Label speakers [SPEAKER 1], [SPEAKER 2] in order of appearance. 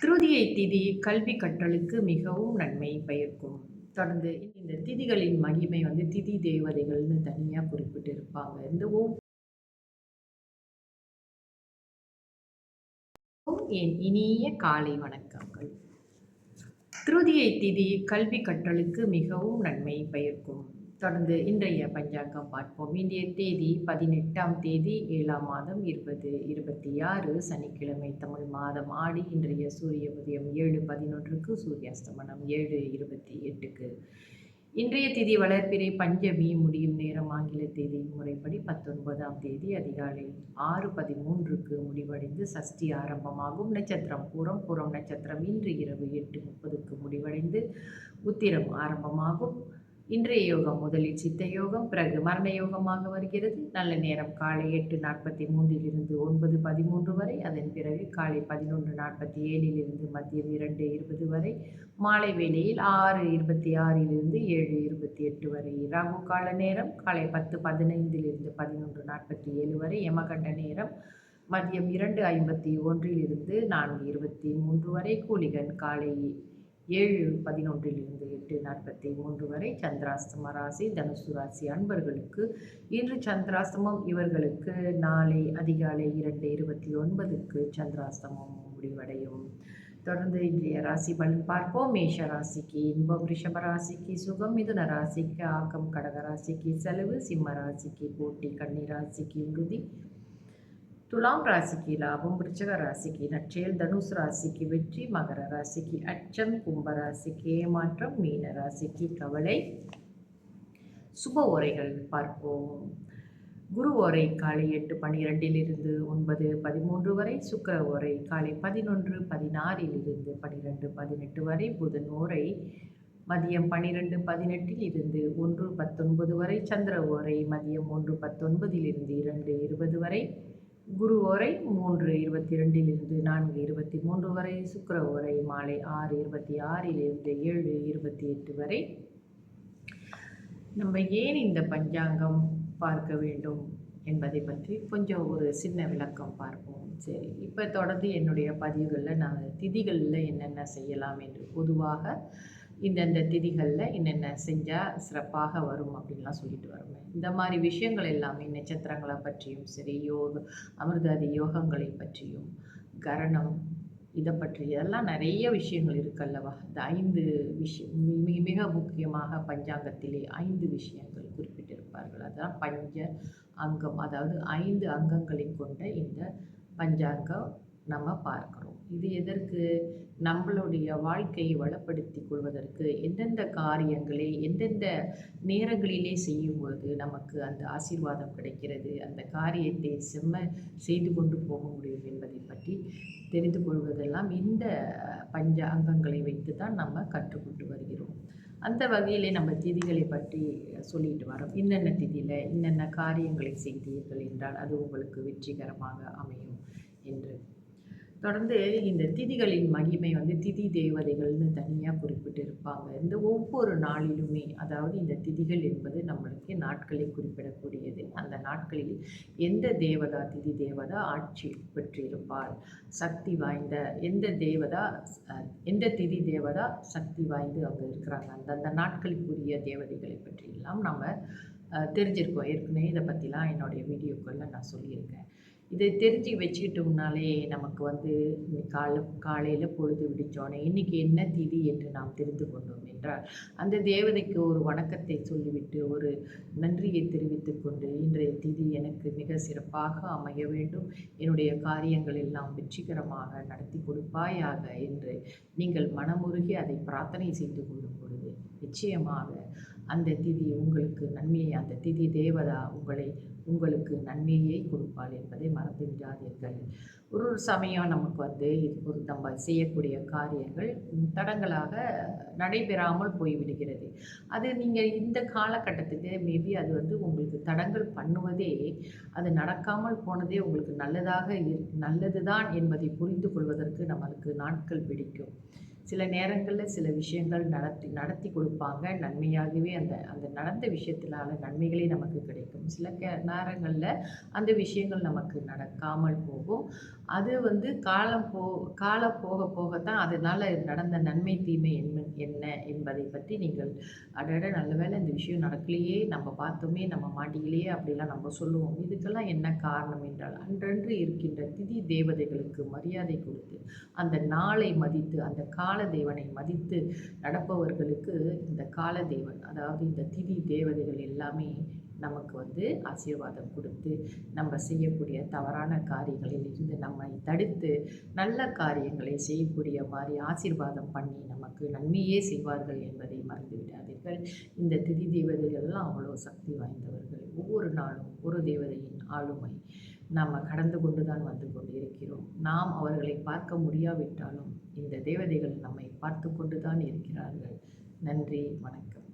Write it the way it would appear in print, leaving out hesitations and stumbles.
[SPEAKER 1] திருதியை திதி கல்வி கற்றலுக்கு மிகவும் நன்மை பயக்கும். தொடர்ந்து இந்த திதிகளின் மகிமை திதி தேவதைகள்னு தனியா குறிப்பிட்டு இருப்பாங்க. இந்த என் இனிய காலை வணக்கங்கள். திருதியை திதி கல்வி கற்றலுக்கு மிகவும் நன்மை பயக்கும். தொடர்ந்து இன்றைய பஞ்சாங்கம் பார்ப்போம். இன்றைய தேதி 18ஆம் தேதி 7ஆம் மாதம் 2026 சனிக்கிழமை, தமிழ் மாதம் ஆடி. இன்றைய சூரிய உதயம் 7:11க்கு, சூரியாஸ்தமனம் 7:28க்கு. இன்றைய திதி வளர்ப்பிறை பஞ்சமி. முடியும் நேரம் ஆங்கில தேதி முறைப்படி 19ஆம் தேதி அதிகாலை 6:13க்கு முடிவடைந்து சஷ்டி ஆரம்பமாகும். நட்சத்திரம் பூரம். பூரம் நட்சத்திரம் இன்று இரவு 8:30க்கு முடிவடைந்து உத்திரம் ஆரம்பமாகும். இன்றைய யோகம் முதலில் சித்த யோகம், பிறகு மரண யோகமாக வருகிறது. நல்ல நேரம் காலை 8:43 9:13 வரை. அதன் பிறகு காலை 11:47 மதியம் 2:20 வரை. மாலை வேளையில் 6:26 7:28 வரை. ராகு கால நேரம் காலை 10:15 11:47 வரை. யமகண்ட நேரம் மதியம் 2:51 4:23 வரை. கூலிகன் காலை 7:11 8:43 வரை. சந்திராஸ்தம ராசி தனுசு ராசி அன்பர்களுக்கு இன்று சந்திராஸ்தமம். இவர்களுக்கு நாளை அதிகாலை 2:29க்கு சந்திராஸ்தமம் முடிவடையும். தொடர்ந்து இன்றைய ராசி பலன் பார்ப்போம். மேஷ ராசிக்கு இன்பம், ரிஷப ராசிக்கு சுகம், மிதுன ராசிக்கு ஆக்கம், கடக ராசிக்கு செலவு, சிம்ம ராசிக்கு போட்டி, கன்னி ராசிக்கு உறுதி, துலாம் ராசிக்கு லாபம், விருச்சிக ராசிக்கு நற்செயல், தனுசு ராசிக்கு வெற்றி, மகர ராசிக்கு அச்சம், கும்ப ராசிக்கு ஏமாற்றம், மீன ராசிக்கு கவலை. சுப ஓரைகள் பார்ப்போம். குரு ஓரை காலை 8:12 9:13 வரை. சுக்கிர ஓரை காலை 11:16 12:18 வரை. புதன் ஓரை மதியம் 12:18 1:19 வரை. சந்திர ஓரை மதியம் 1:19 2:20 வரை. குரு ஓரை 3:22 4:23 வரை. சுக்கிர ஓரை மாலை 6:26 7:28 வரை. நம்ம ஏன் இந்த பஞ்சாங்கம் பார்க்க வேண்டும் என்பதை பற்றி கொஞ்சம் ஒரு சின்ன விளக்கம் பார்ப்போம். சரி, இப்போ தொடர்ந்து என்னுடைய பதிவுகளில் நான் திதிகளில் என்னென்ன செய்யலாம் என்று பொதுவாக இந்தந்த திதிகளில் என்னென்ன செஞ்சால் சிறப்பாக வரும் அப்படின்லாம் சொல்லிட்டு வருவேன். இந்த மாதிரி விஷயங்கள் எல்லாமே நட்சத்திரங்களை பற்றியும் சரி, அமிர்தாதி யோகங்களை பற்றியும், கரணம் இதை பற்றி எல்லாம் நிறைய விஷயங்கள் இருக்குல்லவா. இந்த 5 விஷயம் மிக முக்கியமாக பஞ்சாங்கத்திலே 5 விஷயங்கள் குறிப்பிட்டிருப்பார்கள். அதான் பஞ்ச அங்கம், அதாவது 5 அங்கங்களை கொண்ட இந்த பஞ்சாங்கம் நம்ம பார்க்கிறோம். இது எதற்கு? நம்மளுடைய வாழ்க்கையை வளப்படுத்தி கொள்வதற்கு, எந்தெந்த காரியங்களை எந்தெந்த நேரங்களிலே செய்யும்போது நமக்கு அந்த ஆசீர்வாதம் கிடைக்கிறது, அந்த காரியத்தை செய்து கொண்டு போக முடியும் என்பதை பற்றி தெரிந்து கொள்வதெல்லாம் இந்த பஞ்ச அங்கங்களை வைத்து தான் நம்ம கற்றுக்கொண்டு வருகிறோம். அந்த வகையிலே நம்ம திதிகளை பற்றி சொல்லிட்டு வரோம். இன்னென்ன திதியில் இன்னென்ன காரியங்களை செய்தீர்கள் என்றால் அது உங்களுக்கு வெற்றிகரமாக அமையும் என்று. தொடர்ந்து இந்த திதிகளின் மகிமை திதி தேவதைகள்னு தனியாக குறிப்பிட்டு இருப்பாங்க. இந்த ஒவ்வொரு நாளிலுமே, அதாவது இந்த திதிகள் என்பது நம்மளுக்கு நாட்களை குறிப்பிடக்கூடியது. அந்த நாட்களில் எந்த தேவதா திதி தேவதா ஆட்சி பெற்றிருப்பாள், சக்தி வாய்ந்த எந்த திதி தேவதா சக்தி வாய்ந்து அங்கே இருக்கிறாங்க, அந்தந்த நாட்களுக்குரிய தேவதைகளை பற்றியெல்லாம் நம்ம தெரிஞ்சிருக்கோம். ஏற்கனவே இதை பற்றிலாம் என்னுடைய வீடியோக்களில் நான் சொல்லியிருக்கேன். இதை தெரிஞ்சு வச்சுக்கிட்டோம்னாலே நமக்கு காலையில் பொழுது விடிச்சோன்னே இன்றைக்கி என்ன திதி என்று நாம் தெரிந்து கொண்டோம் என்றால் அந்த தேவதைக்கு ஒரு வணக்கத்தை சொல்லிவிட்டு ஒரு நன்றியை தெரிவித்து கொண்டு, இன்றைய திதி எனக்கு மிக சிறப்பாக அமைய வேண்டும், என்னுடைய காரியங்கள் எல்லாம் வெற்றிகரமாக நடத்தி கொடுப்பாயாக என்று நீங்கள் மனமுருகி அதை பிரார்த்தனை செய்து கொள்ளும் பொழுது நிச்சயமாக அந்த திதி உங்களுக்கு நன்மையை, அந்த திதி தேவதா உங்களுக்கு நன்மையை கொடுப்பாள் என்பதை மறந்து விடாதீர்கள். ஒரு சமயம் நமக்கு நம்ம செய்யக்கூடிய காரியங்கள் தடங்களாக நடைபெறாமல் போய்விடுகிறது. அது நீங்கள் இந்த காலகட்டத்துக்கு மேபி அது உங்களுக்கு தடங்கள் பண்ணுவதே, அது நடக்காமல் போனதே உங்களுக்கு நல்லதுதான் என்பதை புரிந்து கொள்வதற்கு நம்மளுக்கு நாட்கள் பிடிக்கும். சில நேரங்களில் சில விஷயங்கள் நடத்தி கொடுப்பாங்க. நன்மையாகவே அந்த நடந்த விஷயத்தினால நன்மைகளே நமக்கு கிடைக்கும். சில நேரங்களில் அந்த விஷயங்கள் நமக்கு நடக்காமல் போகும். அது வந்து காலம் போக போகத்தான் அதனால நடந்த நன்மை, தீமை என்ன என்பதை பற்றி நீங்கள் அடட நல்ல வேளை இந்த விஷயம் நடக்கலையே! நம்ம பார்த்தோமே! நம்ம மாட்டிக்கலையே! அப்படிலாம் நம்ம சொல்லுவோம். இதுக்கெல்லாம் என்ன காரணம் என்றால், அன்றன்று இருக்கின்ற திதி தேவதைகளுக்கு மரியாதை கொடுத்து, அந்த நாளை மதித்து, அந்த கால தேவனை மதித்து நடப்பவர்களுக்கு இந்த கால தேவன், அதாவது இந்த திதி தேவதைகள் எல்லாமே நமக்கு வந்து ஆசீர்வாதம் குடுத்து, நம்ம செய்யக்கூடிய தவறான காரியங்களில் இருந்து நம்மை தடுத்து, நல்ல காரியங்களை செய்யக்கூடிய மாரி ஆசீர்வாதம் பண்ணி, நமக்கு நன்மையே செய்வார்கள் என்பதை மறந்து விடாதீர்கள். இந்த திதி தேவதைகள்லாம் அவ்வளோ சக்தி வாய்ந்தவர்கள். ஒவ்வொரு நாளும் ஒரு தேவதையின் ஆளுமை நாம கடந்து கொண்டு தான் வந்து கொண்டிருக்கிறோம். நாம் அவர்களை பார்க்க முடியாவிட்டாலும், இந்த தேவதைகள் நம்மை பார்த்துக் கொண்டு தான் இருக்கிறார்கள். நன்றி, வணக்கம்.